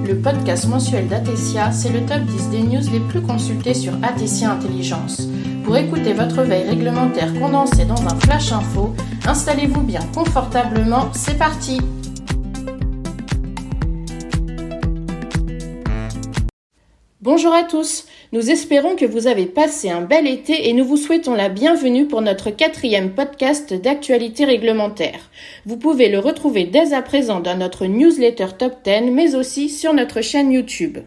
Le podcast mensuel d'Atesia, c'est le top 10 des news les plus consultées sur Atesia Intelligence. Pour écouter votre veille réglementaire condensée dans un flash info, installez-vous bien confortablement, c'est parti! Bonjour à tous, nous espérons que vous avez passé un bel été et nous vous souhaitons la bienvenue pour notre 4e podcast d'actualité réglementaire. Vous pouvez le retrouver dès à présent dans notre newsletter Top 10 mais aussi sur notre chaîne YouTube.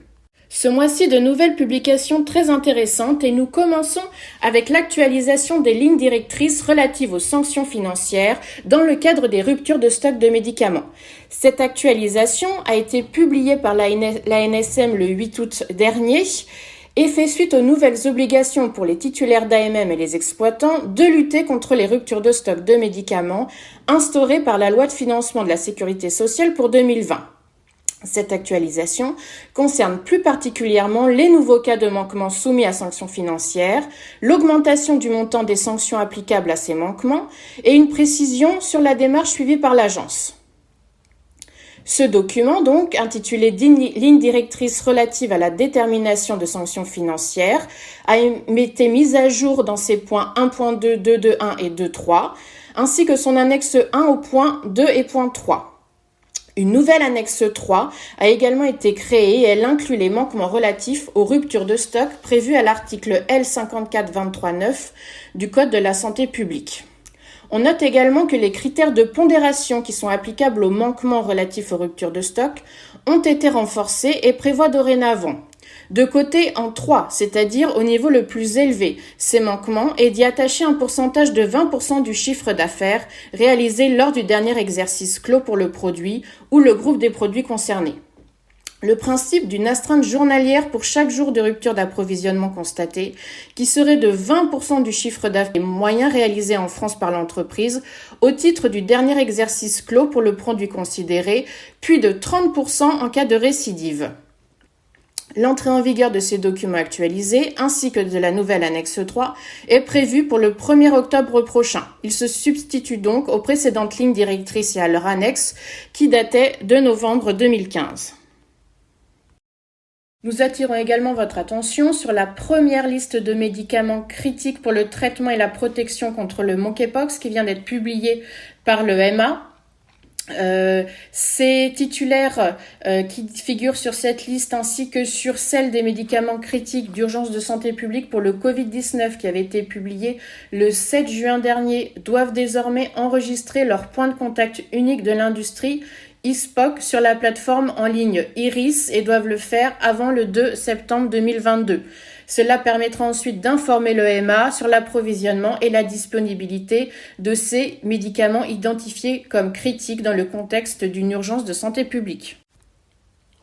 Ce mois-ci, de nouvelles publications très intéressantes et nous commençons avec l'actualisation des lignes directrices relatives aux sanctions financières dans le cadre des ruptures de stock de médicaments. Cette actualisation a été publiée par l'ANSM le 8 août dernier et fait suite aux nouvelles obligations pour les titulaires d'AMM et les exploitants de lutter contre les ruptures de stock de médicaments instaurées par la loi de financement de la sécurité sociale pour 2020. Cette actualisation concerne plus particulièrement les nouveaux cas de manquements soumis à sanctions financières, l'augmentation du montant des sanctions applicables à ces manquements et une précision sur la démarche suivie par l'agence. Ce document, donc, intitulé « Lignes directrices relatives à la détermination de sanctions financières », a été mis à jour dans ses points 1.2, 2.2.1 et 2.3, ainsi que son annexe 1 au point 2 et point 3. Une nouvelle annexe 3 a également été créée et elle inclut les manquements relatifs aux ruptures de stock prévus à l'article L5423-9 du Code de la santé publique. On note également que les critères de pondération qui sont applicables aux manquements relatifs aux ruptures de stock ont été renforcés et prévoient dorénavant de côté en 3, c'est-à-dire au niveau le plus élevé, ces manquements et d'y attacher un pourcentage de 20% du chiffre d'affaires réalisé lors du dernier exercice clos pour le produit ou le groupe des produits concernés. Le principe d'une astreinte journalière pour chaque jour de rupture d'approvisionnement constaté, qui serait de 20% du chiffre d'affaires moyen réalisé en France par l'entreprise au titre du dernier exercice clos pour le produit considéré, puis de 30% en cas de récidive. L'entrée en vigueur de ces documents actualisés, ainsi que de la nouvelle annexe 3, est prévue pour le 1er octobre prochain. Il se substitue donc aux précédentes lignes directrices et à leur annexe, qui dataient de novembre 2015. Nous attirons également votre attention sur la première liste de médicaments critiques pour le traitement et la protection contre le monkeypox qui vient d'être publiée par le EMA. Ces titulaires qui figurent sur cette liste ainsi que sur celle des médicaments critiques d'urgence de santé publique pour le Covid-19 qui avait été publié le 7 juin dernier doivent désormais enregistrer leur point de contact unique de l'industrie ISPOC sur la plateforme en ligne IRIS et doivent le faire avant le 2 septembre 2022. Cela permettra ensuite d'informer l'EMA sur l'approvisionnement et la disponibilité de ces médicaments identifiés comme critiques dans le contexte d'une urgence de santé publique.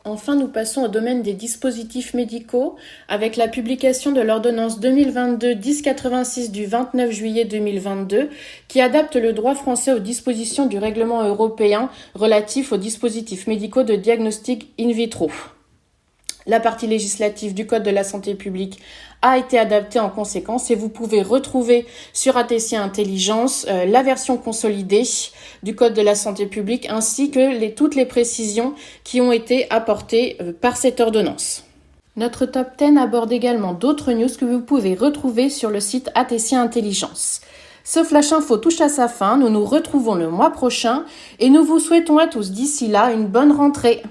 Enfin, nous passons au domaine des dispositifs médicaux avec la publication de l'ordonnance 2022-1086 du 29 juillet 2022 qui adapte le droit français aux dispositions du règlement européen relatif aux dispositifs médicaux de diagnostic in vitro. La partie législative du Code de la santé publique a été adaptée en conséquence et vous pouvez retrouver sur Atesia Intelligence la version consolidée du Code de la santé publique ainsi que toutes les précisions qui ont été apportées par cette ordonnance. Notre top 10 aborde également d'autres news que vous pouvez retrouver sur le site Atesia Intelligence. Ce Flash Info touche à sa fin, nous nous retrouvons le mois prochain et nous vous souhaitons à tous d'ici là une bonne rentrée.